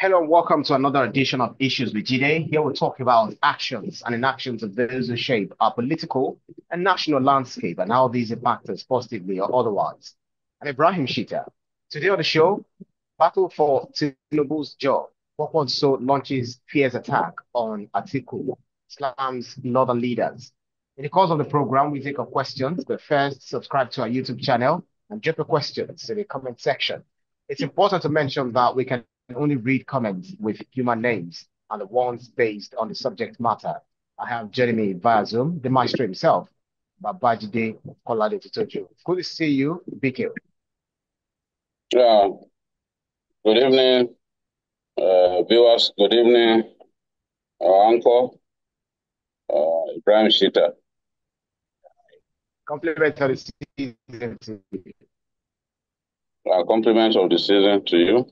Hello and welcome to another edition of Issues with Jide. Here we talk about actions and inactions of those who shape our political and national landscape and how these impact us positively or otherwise. I'm Ibrahim Shita. Today on the show, battle for Tinubu's job. Kwankwaso launches fierce attack on Atiku, slams northern leaders. In the course of the program, we take up questions, but first subscribe to our YouTube channel and drop your questions in the comment section. It's important to mention that we can only read comments with human names and the ones based on the subject matter. I have Jeremy via Zoom, the maestro himself, Babajide Kolade Tutoju. Good to see you, BK. Yeah, good evening, viewers. Good evening, our uncle, Ibrahim Shita. Compliment of the season to you. Compliments of the season to you.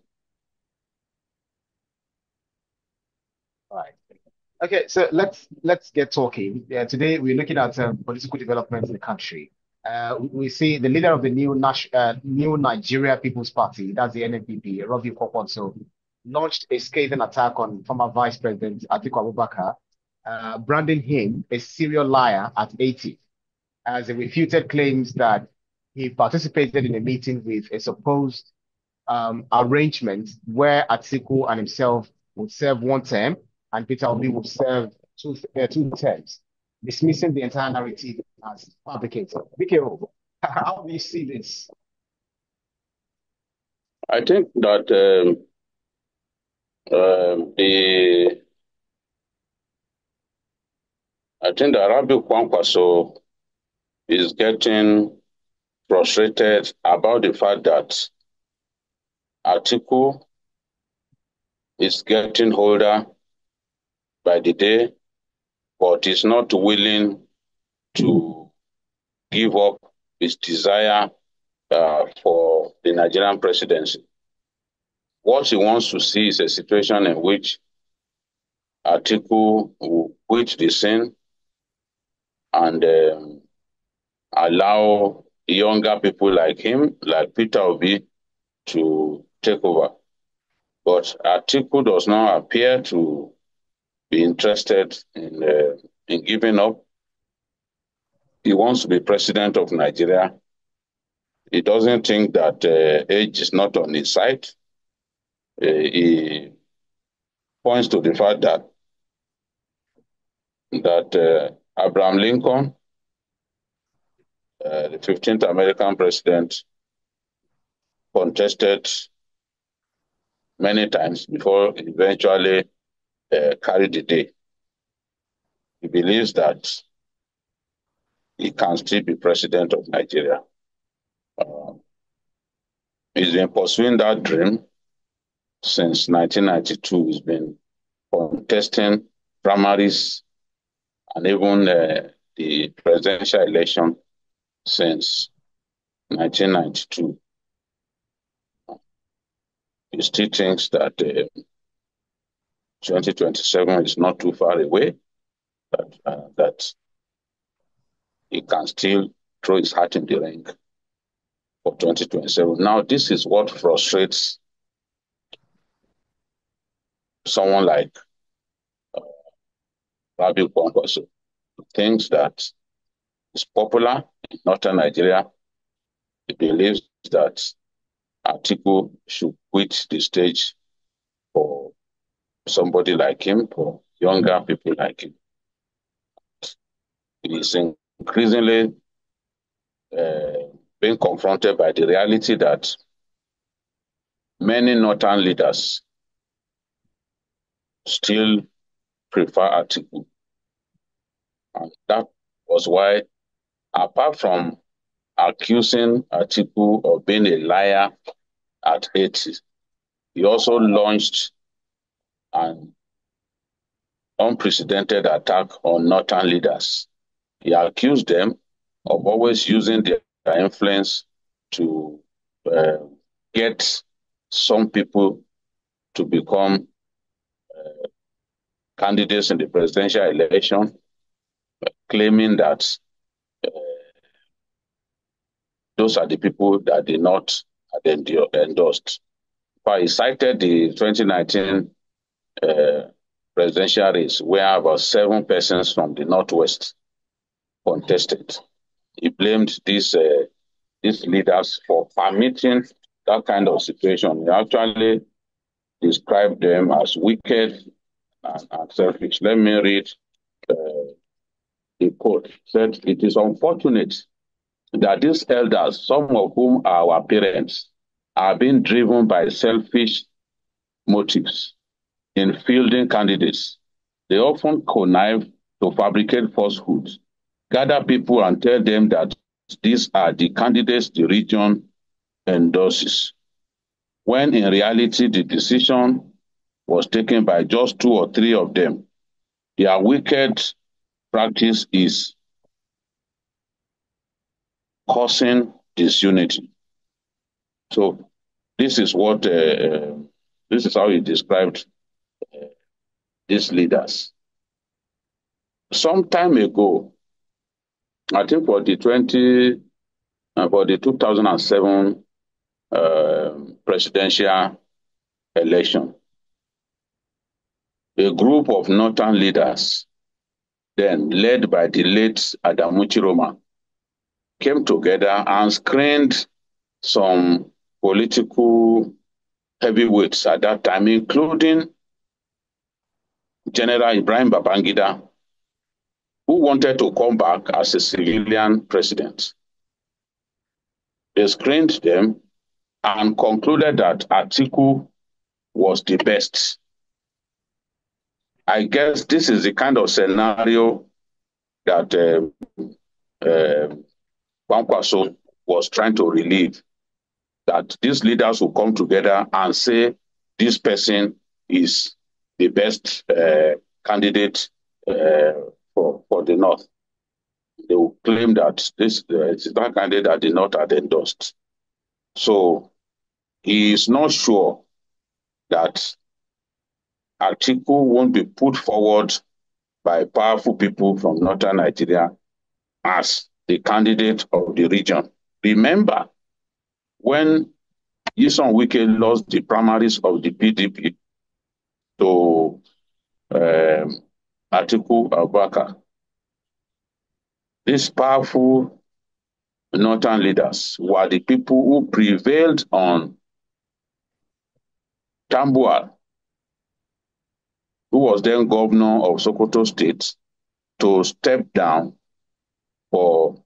All right. Okay, so let's get talking. Today we're looking at political developments in the country. We see the leader of the new Nigeria People's Party, that's the NNPP, Ravi Kwankwaso, launched a scathing attack on former Vice President Atiku Abubakar, branding him a serial liar at 80, as he refuted claims that he participated in a meeting with a supposed arrangement where Atiku and himself would serve one term and Peter Obi would serve two terms, dismissing the entire narrative as fabricated. BKO, how do you see this? I think that the Rabi Kwankwaso is getting frustrated about the fact that Atiku is getting older by the day, but is not willing to give up his desire for the Nigerian presidency. What he wants to see is a situation in which Atiku will quit the scene and allow younger people like him, like Peter Obi, to take over. But Atiku does not appear to be interested in giving up. He wants to be president of Nigeria. He doesn't think that age is not on his side. He points to the fact that Abraham Lincoln, the 15th American president, contested many times before he eventually carried the day. He believes that he can still be president of Nigeria. He's been pursuing that dream since 1992. He's been contesting primaries and even the presidential election since 1992. He still thinks that 2027 is not too far away, that he can still throw his hat in the ring for 2027. Now, this is what frustrates someone like Rabi Kwankwaso. He thinks that he's popular in northern Nigeria. He believes that Atiku should quit the stage for somebody like him, for younger people like him. He is increasingly being confronted by the reality that many northern leaders still prefer Atiku. And that was why, apart from accusing Atiku of being a liar at 80, he also launched an unprecedented attack on northern leaders. He accused them of always using their influence to get some people to become candidates in the presidential election, claiming that those are the people that the North had endorsed. He cited the 2019 presidential race, where about 7 persons from the Northwest contested. He blamed these leaders for permitting that kind of situation. He actually described them as wicked and selfish. Let me read uh, the quote. He said, "It is unfortunate that these elders, some of whom are our parents, are being driven by selfish motives in fielding candidates. They often connive to fabricate falsehoods, gather people and tell them that these are the candidates the region endorses, when in reality the decision was taken by just 2 or 3 of them. Their wicked practice is causing disunity." So this is what this is how he described these leaders. Some time ago, I think for the 2007 presidential election, a group of northern leaders, then led by the late Adamu Chiroma, came together and screened some political heavyweights at that time, including General Ibrahim Babangida, who wanted to come back as a civilian president. They screened them and concluded that Atiku was the best. I guess this is the kind of scenario that Kwankwaso was trying to relieve, that these leaders will come together and say this person is the best candidate for the North. They will claim that this is that candidate that the North had endorsed. So he is not sure that Atiku won't be put forward by powerful people from northern Nigeria as the candidate of the region. Remember, when Nyesom Wike lost the primaries of the PDP to Atiku Abubakar, these powerful northern leaders were the people who prevailed on Tambuwal, who was then governor of Sokoto State, to step down for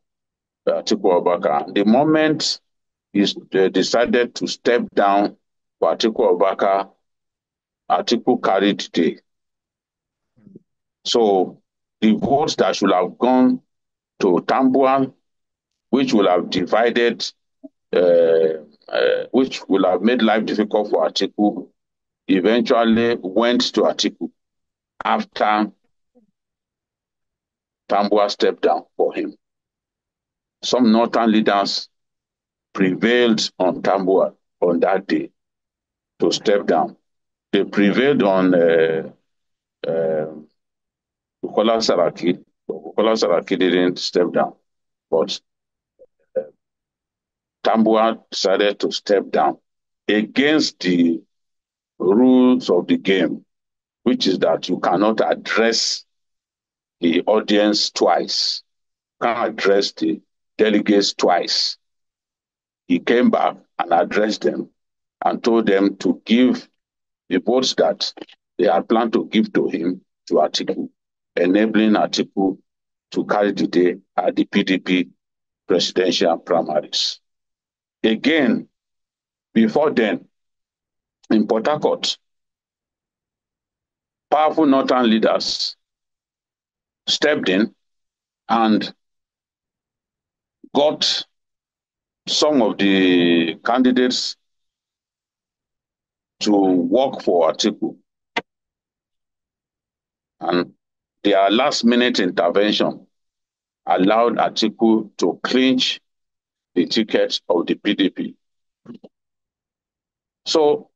Atiku Abubakar. The moment he decided to step down for Atiku Abubakar, Atiku carried the day. So the votes that should have gone to Tambuwal, which will have divided, which will have made life difficult for Atiku, eventually went to Atiku after Tambuwal stepped down for him. Some northern leaders prevailed on Tambuwal on that day to step down. They prevailed on Bukola Saraki. Bukola Saraki didn't step down, but Tambuwal decided to step down against the rules of the game, which is that you cannot address the audience twice. You can't address the delegates twice. He came back and addressed them and told them to give the votes that they had planned to give to him to Atiku, enabling Atiku to carry the day at the PDP presidential primaries. Again, before then, in Port Harcourt, powerful northern leaders stepped in and got some of the candidates to work for Atiku. And their last-minute intervention allowed Atiku to clinch the ticket of the PDP. So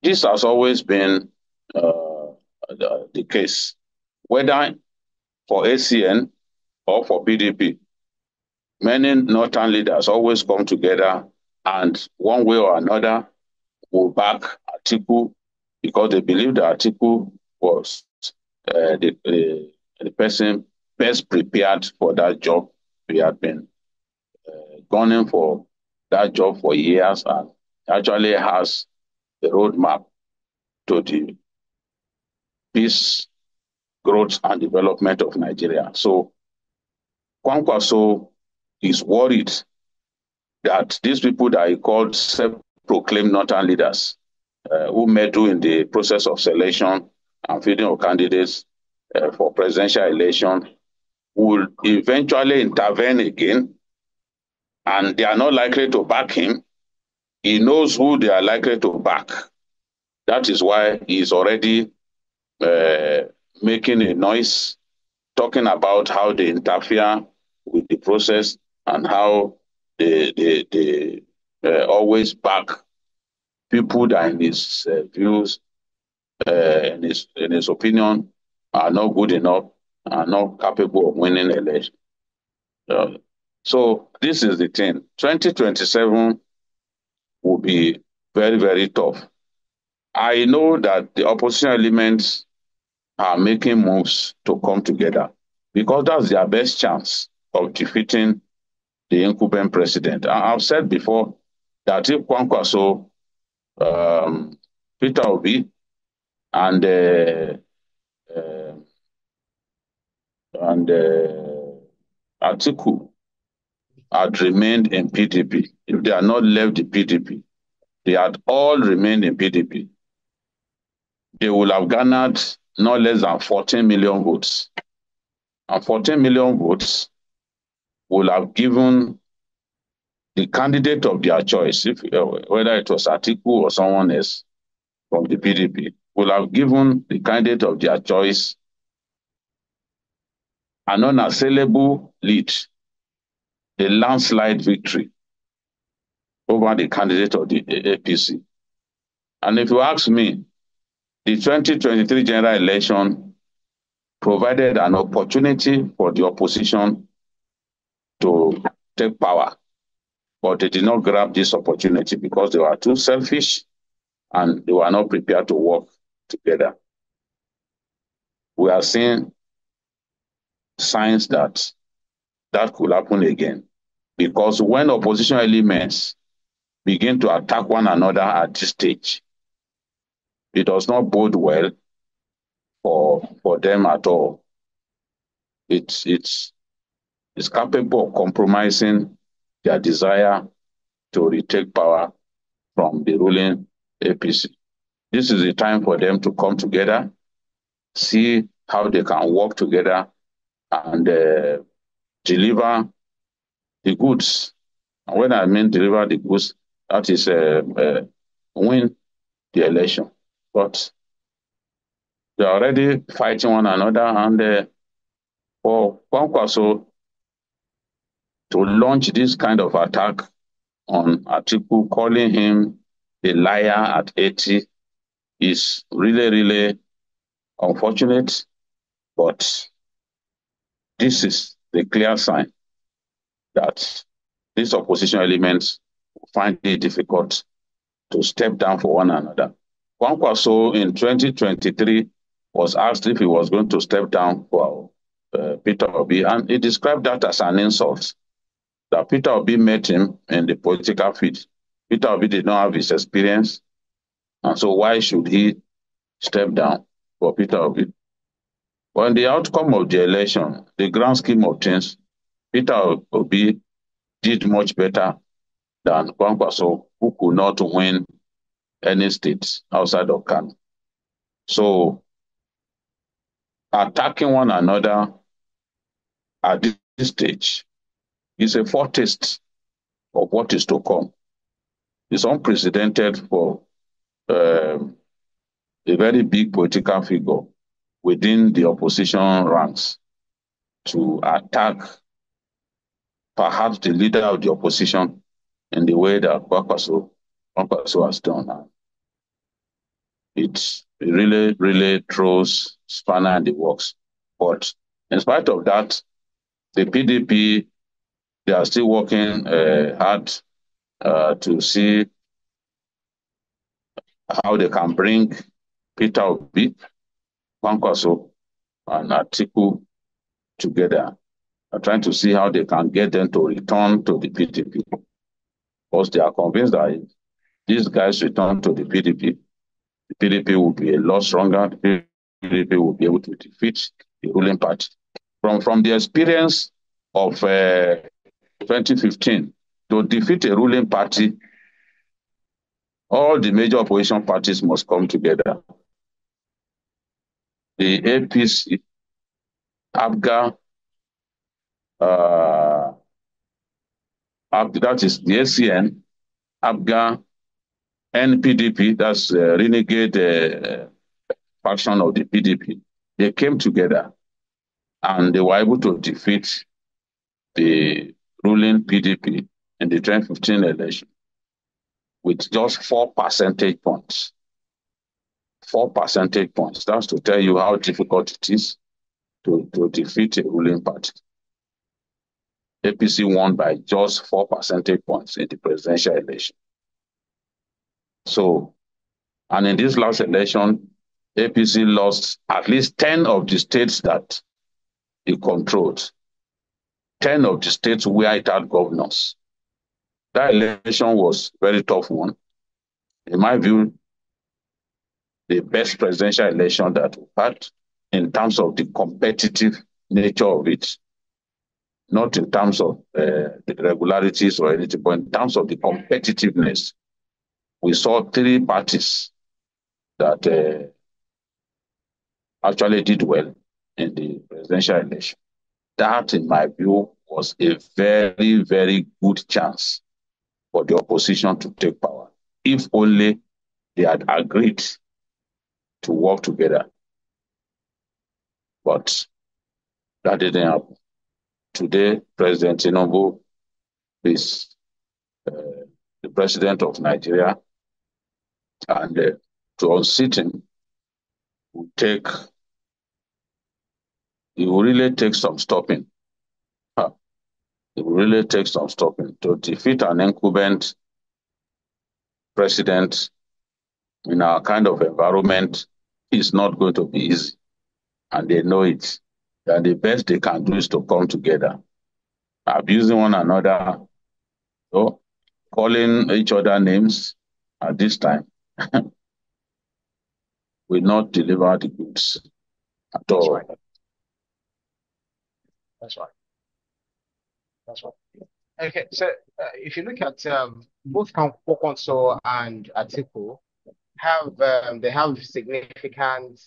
this has always been the case, whether for ACN or for PDP. Many northern leaders always come together and one way or another will back Atiku because they believe that Atiku was the person best prepared for that job. He had been gunning for that job for years and actually has the roadmap to the peace, growth, and development of Nigeria. So Kwankwaso is worried that these people that he called self-proclaimed northern leaders who meddle in the process of selection and fielding of candidates for presidential election will eventually intervene again, and they are not likely to back him. He knows who they are likely to back. That is why he is already uh, making a noise, talking about how they interfere with the process and how they always back people that in his views, in his opinion, are not good enough, are not capable of winning election. Uh, so this is the thing. 2027 will be very, very tough. I know that the opposition elements are making moves to come together because that's their best chance of defeating the incumbent president. I've said before that if Kwankwaso, um, Peter Obi, and uh, Atiku had remained in PDP, if they had not left the PDP, they had all remained in PDP, they will have garnered not less than 14 million votes. And 14 million votes will have given the candidate of their choice, if whether it was Atiku or someone else from the PDP, will have given the candidate of their choice an unassailable lead, a landslide victory over the candidate of the APC. And if you ask me, the 2023 general election provided an opportunity for the opposition to take power, but they did not grab this opportunity because they were too selfish and they were not prepared to work together. We are seeing signs that that could happen again because when opposition elements begin to attack one another at this stage, it does not bode well for them at all. It's capable of compromising their desire to retake power from the ruling APC. This is the time for them to come together, see how they can work together and deliver the goods. And when I mean deliver the goods, that is win the election. But they're already fighting one another, and for Kwankwaso to launch this kind of attack on Atiku, calling him a liar at 80, is really, really unfortunate. But this is the clear sign that these opposition elements find it difficult to step down for one another. Kwankwaso in 2023 was asked if he was going to step down for Peter Obi, and he described that as an insult, that Peter Obi met him in the political field. Peter Obi did not have his experience, and so why should he step down for Peter Obi? Well, in the outcome of the election, the grand scheme of things, Peter Obi did much better than Kwankwaso, who could not win any state outside of Kano. So attacking one another at this stage is a foretaste of what is to come. It's unprecedented for a very big political figure within the opposition ranks to attack perhaps the leader of the opposition in the way that Kwankwaso has done. It really, really throws spanner in the works. But in spite of that, the PDP, they are still working hard to see how they can bring Peter Obi, Kwankwaso, and Atiku together. They're trying to see how they can get them to return to the PDP. Because they are convinced that if these guys return to the PDP will be a lot stronger. The PDP will be able to defeat the ruling party. From the experience of 2015, to defeat a ruling party, all the major opposition parties must come together. The APC, ABGA, that is the ACN, ABGA, NPDP, that's renegade faction of the PDP. They came together and they were able to defeat the ruling PDP in the 2015 election with just 4 percentage points. 4 percentage points. That's to tell you how difficult it is to defeat a ruling party. APC won by just 4 percentage points in the presidential election. So, and in this last election, APC lost at least 10 of the states that it controlled. 10 of the states where it had governors. That election was a very tough one. In my view, the best presidential election that we've had in terms of the competitive nature of it, not in terms of the irregularities or anything, but in terms of the competitiveness. We saw 3 parties that actually did well in the presidential election. That, in my view, was a very, very good chance for the opposition to take power, if only they had agreed to work together. But that didn't happen. Today, President Tinubu is the president of Nigeria, and to unseat him will really take some stopping. It will really take some stopping. To defeat an incumbent president in our kind of environment is not going to be easy. And they know it. And the best they can do is to come together, abusing one another, so calling each other names at this time will not deliver the goods at That's all. right. That's right. That's right. Okay, so if you look at both Kwankwaso and Atiku they have significant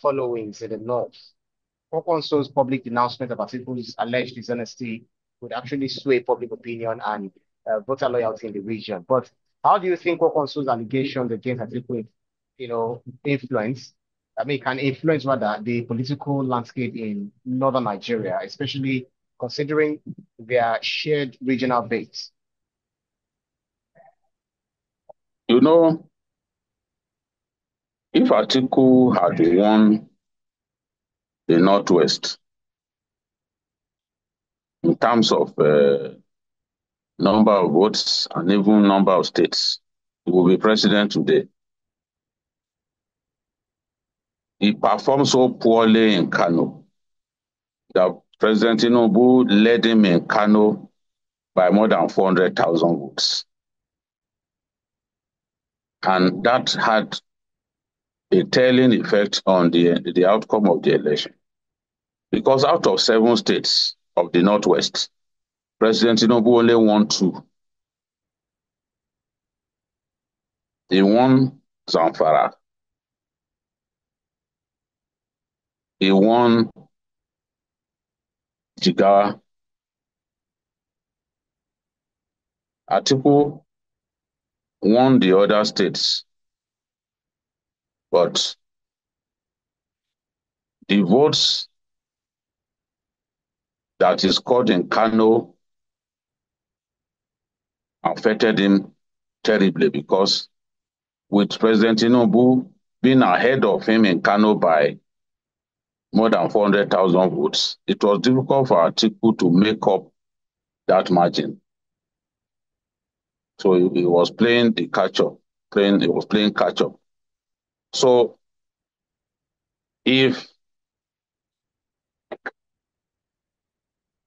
followings in the north. Kwankwaso's public denouncement of Atiku's alleged dishonesty would actually sway public opinion and voter loyalty in the region. But how do you think Kwankwaso's allegations against Atiku, can influence rather the political landscape in northern Nigeria, especially considering their shared regional base? You know, if Atiku had won the Northwest in terms of number of votes and even number of states, he will be president today. He performed so poorly in Kano that President Tinubu led him in Kano by more than 400,000 votes. And that had a telling effect on the outcome of the election. Because out of 7 states of the Northwest, President Tinubu only won 2. He won Zamfara. He won Jigawa. Atiku won the other states, but the votes that he scored in Kano affected him terribly, because with President Tinubu being ahead of him in Kano by more than 400,000 votes, it was difficult for Atiku to make up that margin. So he was playing the catch-up. playing catch up. So if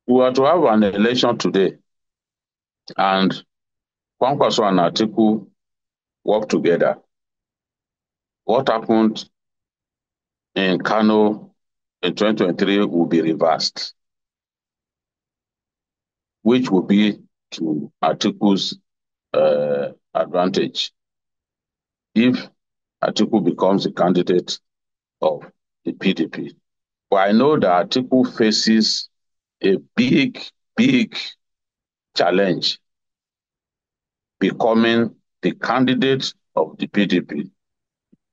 we were to have an election today and Kwankwaso and Atiku work together, what happened in Kano in 2023 will be reversed, which will be to Atiku's advantage if Atiku becomes the candidate of the PDP. But I know that Atiku faces a big challenge becoming the candidate of the PDP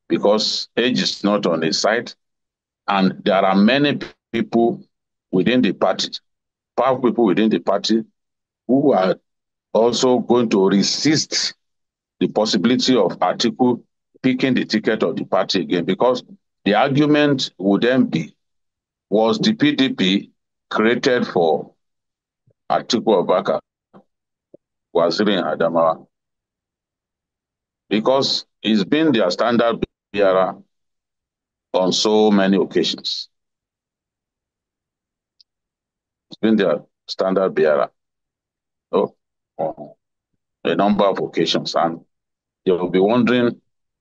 because age is not on his side, and there are many people within the party, powerful people within the party, who are also going to resist the possibility of Atiku picking the ticket of the party again, because the argument would then be, was the PDP created for Atiku Abubakar, Waziri in Adamawa? Because he's been their standard bearer on so many occasions. He's been their standard bearer on a number of occasions, and they will be wondering,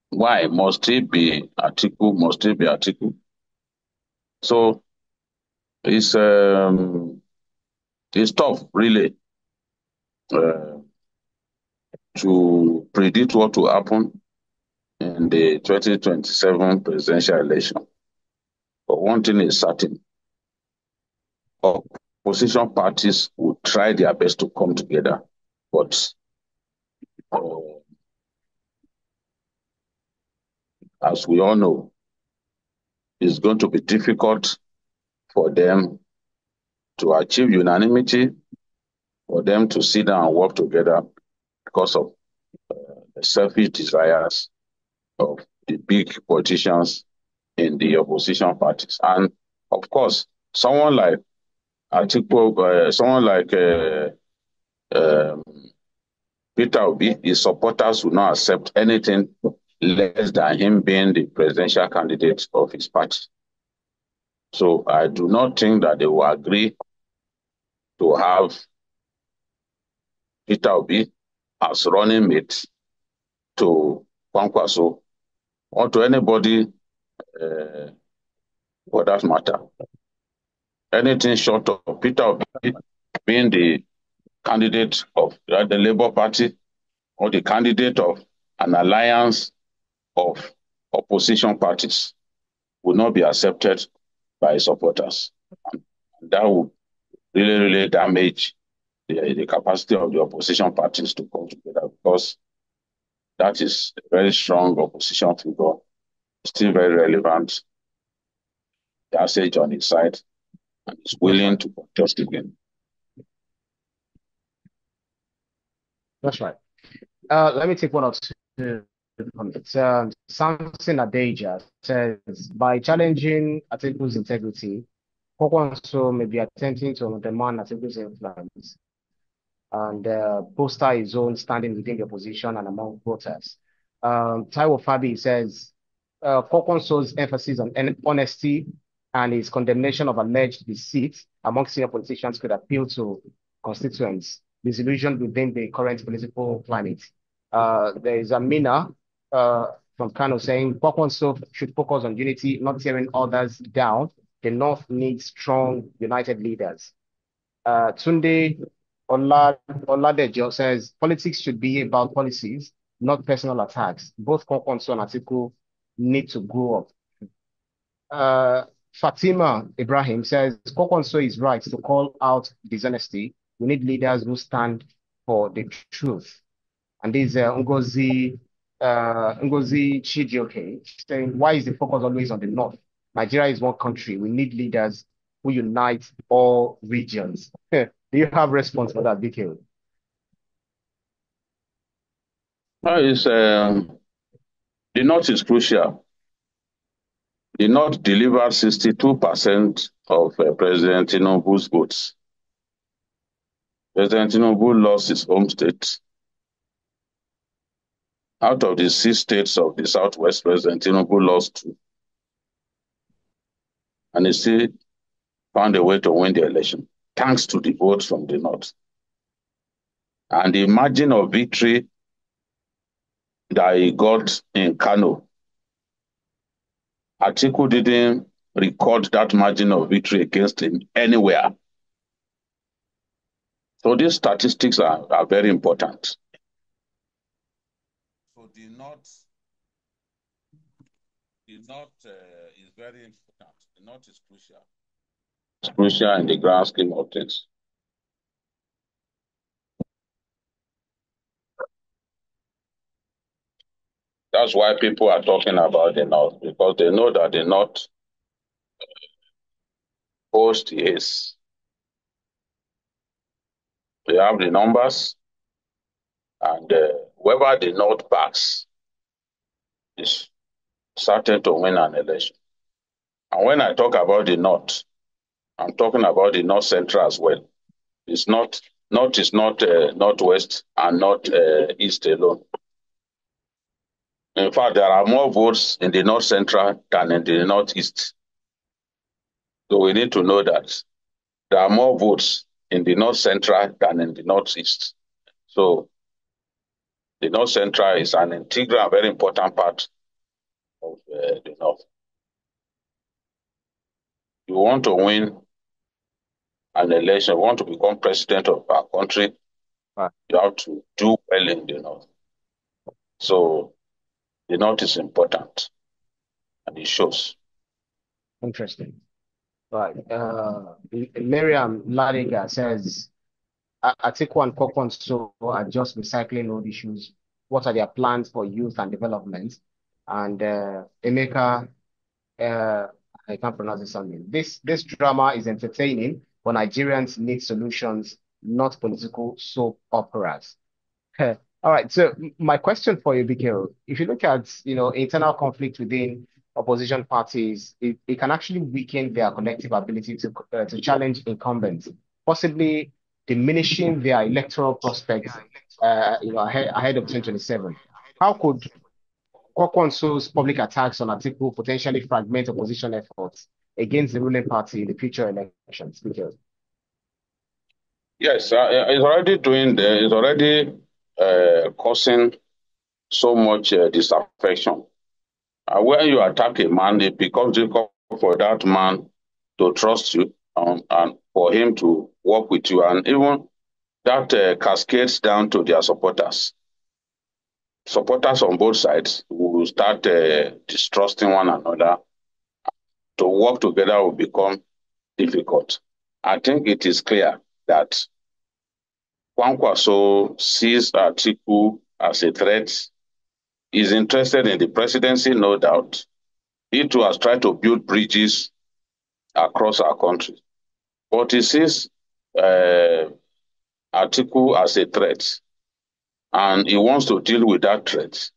why must it be Atiku? Must it be Atiku? So it's tough, really, uh, to predict what will happen in the 2027 presidential election. But one thing is certain: opposition parties will try their best to come together, but uh, as we all know, it's going to be difficult for them to achieve unanimity, for them to sit down and work together because of the selfish desires of the big politicians in the opposition parties. And of course, someone like Atiku, someone like um, Peter Obi, his supporters will not accept anything less than him being the presidential candidate of his party. So I do not think that they will agree to have Peter Obi as running mate to Kwankwaso or to anybody uh, for that matter. Anything short of Peter Obi being the candidate of the Labour Party or the candidate of an alliance of opposition parties would not be accepted by his supporters. And that would really damage the capacity of the opposition parties to come together, because that is a very strong opposition figure, still very relevant, the age on his side, and is That's willing right. to contest again. That's right. Let me take one or two comments. Samson Adeja says, by challenging Atiku's integrity, Kwankwaso may be attempting to undermine Atiku's influence and bolster his own standing within the opposition and among voters. Taiwo Fabi says, Kwankwaso's emphasis on honesty and his condemnation of alleged deceit among senior politicians could appeal to constituents disillusioned within the current political climate. There is Amina from Kano saying, Kwankwaso should focus on unity, not tearing others down. The North needs strong, united leaders. Tunde Oladejo says, politics should be about policies, not personal attacks. Both Kwankwaso and Atiku need to grow up. Fatima Ibrahim says, Kwankwaso is right to call out dishonesty. We need leaders who stand for the truth. And this Ngozi Chijioke saying, why is the focus always on the North? Nigeria is one country. We need leaders who unite all regions. Do you have response for that, DK? The North is crucial. The North delivered 62% of President Tinubu's votes. President Tinubu lost his home state. Out of the 6 states of the Southwest, President Tinubu lost 2, and he still found a way to win the election, thanks to the votes from the North. And the margin of victory that he got in Kano, Atiku didn't record that margin of victory against him anywhere. So these statistics are very important. So the North is very important. The North is crucial. It's crucial in the grand scheme of things. That's why people are talking about the North, because they know that the North post is, they have the numbers, and whoever the North backs is certain to win an election. And when I talk about the North, I'm talking about the North Central as well. It's not, North is not Northwest and not East alone. In fact, there are more votes in the North Central than in the Northeast. So we need to know that there are more votes in the North Central than in the Northeast. So the North Central is an integral and very important part of the North. You want to win an election, you want to become president of our country, Right. you have to do well in the North. So the North is important, and it shows. Interesting. Right. Miriam Ladiga says, Atiku and Kwankwaso are just recycling old issues. What are their plans for youth and development? And Emeka, uh, I can't pronounce this something. This drama is entertaining, but Nigerians need solutions, not political soap operas. All right. So my question for you, Bikil, if you look at, internal conflict within opposition parties, it can actually weaken their collective ability to challenge incumbents, possibly diminishing their electoral prospects, ahead of 2027. How could Kwakwanso's public attacks on Atiku potentially fragment opposition efforts against the ruling party in the future elections? Bikil. Yes, it's already doing there. It's already causing so much disaffection. When you attack a man, it becomes difficult for that man to trust you, and for him to work with you. And even that cascades down to their supporters. Supporters on both sides will start distrusting one another. To work together will become difficult. I think it is clear that Kwankwaso sees Atiku as a threat. Is interested in the presidency, no doubt. He too has tried to build bridges across our country. But he sees Atiku as a threat, and he wants to deal with that threat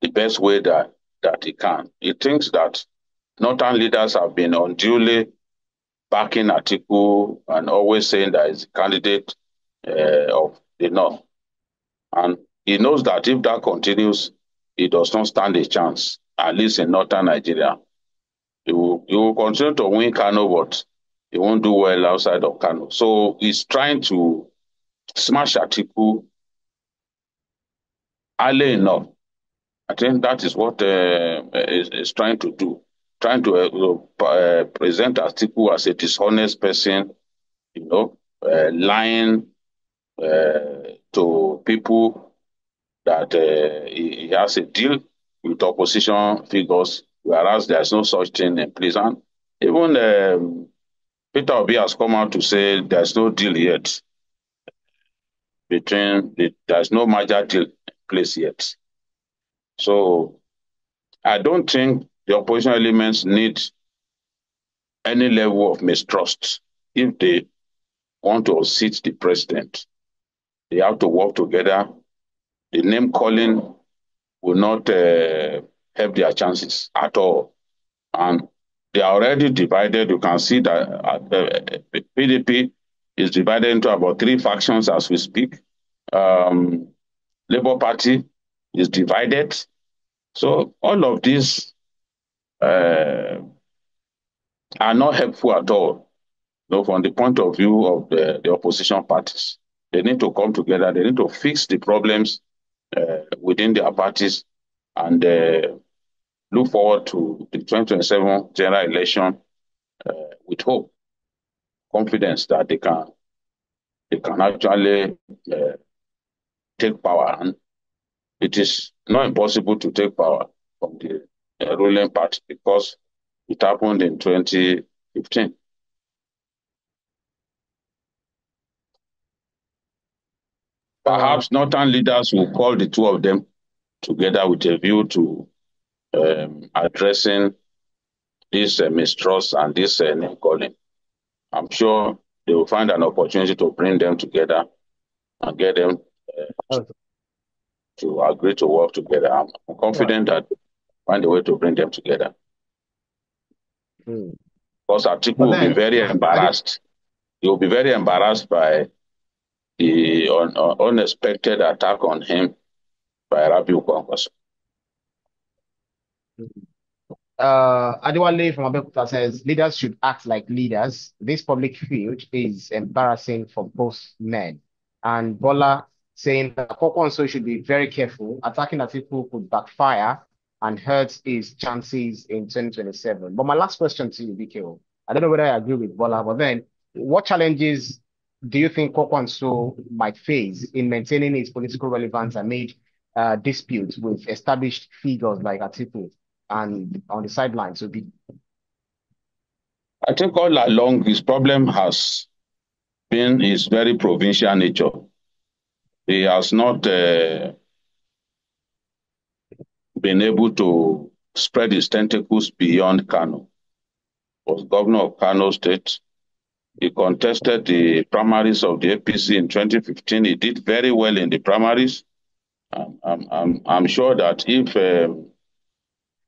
the best way that he can. He thinks that northern leaders have been unduly backing Atiku and always saying that he's a candidate of the North. And he knows that if that continues, he does not stand a chance, at least in northern Nigeria. He will continue to win Kano, but he won't do well outside of Kano. So he's trying to smash Atiku early enough. I think that is what is trying to do. Trying to present Atiku as a dishonest person, lying to people that he has a deal with opposition figures, whereas there's no such thing in place. And even Peter Obi has come out to say there's no deal yet there's no major deal in place yet. So I don't think the opposition elements need any level of mistrust if they want to seat the president. They have to work together. The name calling will not help their chances at all. And they are already divided. You can see that PDP is divided into about 3 factions as we speak. Labour Party is divided. So all of these uh, are not helpful at all. From the point of view of the opposition parties, they need to come together. They need to fix the problems within their parties and look forward to the 2027 general election with hope, confidence that they can actually uh, take power. And it is not impossible to take power from the ruling party because it happened in 2015. Uh, Perhaps northern leaders will call the two of them together with a view to addressing this mistrust and this name calling. I'm sure they will find an opportunity to bring them together and get them okay. to agree to work together. I'm All right. confident that find a way to bring them together. Hmm. Because Atiku But will be then, very I think, embarrassed. He will be very embarrassed by the unexpected attack on him by Rabiu Kwankwaso. Adewale from Abeokuta says leaders should act like leaders. This public field is embarrassing for both men. And Bola saying that Kwankwaso should be very careful. Attacking Atiku could backfire and hurt his chances in 2027. But my last question to you, BKO, I don't know whether I agree with Bola, but then what challenges do you think Kwankwaso might face in maintaining his political relevance amid disputes with established figures like Atiku? And on the sidelines will be I think all along his problem has been his very provincial nature. He has not been able to spread his tentacles beyond Kano. He was governor of Kano State. He contested the primaries of the APC in 2015. He did very well in the primaries. I'm sure that if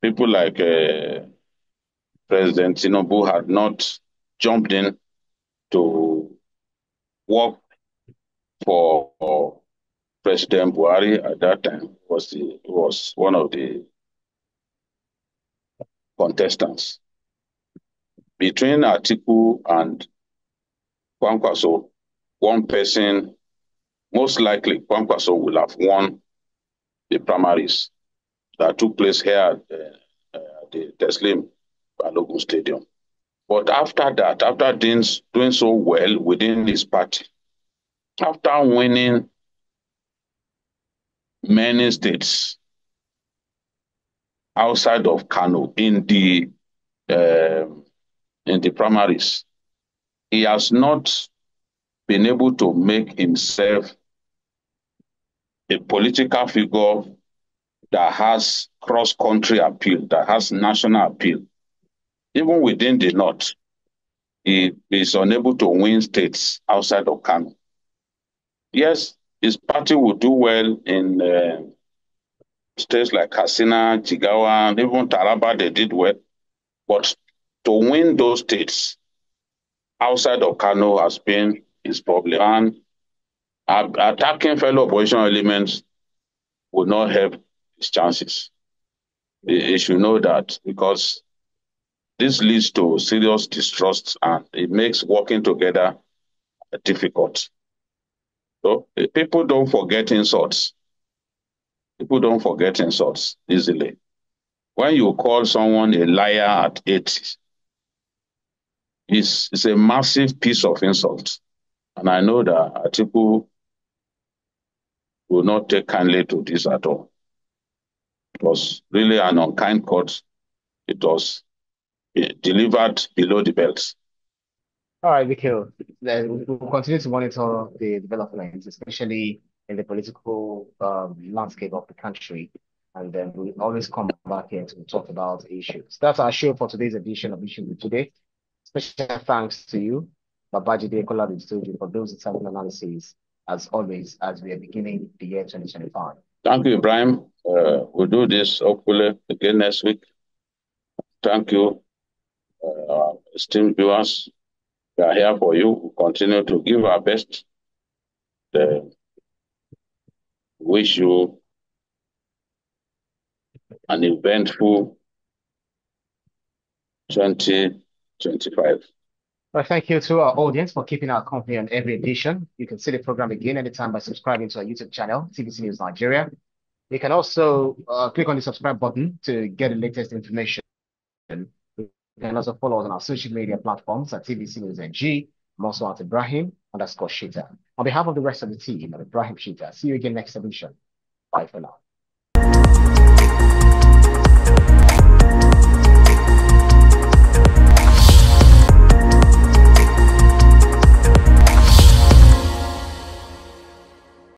people like President Tinubu had not jumped in to work for President Buhari at that time, was one of the contestants. Between Atiku and Kwankwaso, one person, most likely Kwankwaso will have won the primaries that took place here at the Teslim Balogun Stadium. But after that, after doing so well within his party, after winning many states outside of Kano um in the primaries, he has not been able to make himself a political figure that has cross-country appeal, that has national appeal. Even within the north, he is unable to win states outside of Kano. Yes, his party will do well in states like Katsina, Jigawa, and even Taraba, they did well. But to win those states outside of Kano has been his problem. And attacking fellow opposition elements will not help his chances. He should know that because this leads to serious distrust and it makes working together difficult. So people don't forget insults. People don't forget insults easily. When you call someone a liar at 80, it's a massive piece of insult. And I know that Atiku will not take kindly to this at all. It was really an unkind cut. It was delivered below the belt. all right, Mikhail. Then we'll continue to monitor the developments, especially in the political landscape of the country. And then we'll always come back here to talk about issues. That's our show for today's edition of Issues with Today. Special thanks to you, Babajide Kola Studio, for those exciting analyses, as always, as we are beginning the year 2025. Thank you, Ibrahim. We'll do this hopefully again next week. Thank you, esteemed viewers. We are here for you. We continue to give our best. Wish you an eventful 2025. Well, thank you to our audience for keeping our company on every edition. You can see the program again anytime by subscribing to our YouTube channel, TVC News Nigeria. You can also click on the subscribe button to get the latest information. You can also follow us on our social media platforms at TVC News NG. I'm also at Ibrahim_Shita. On behalf of the rest of the team, I'm Ibrahim Shita. See you again next edition. Bye for now.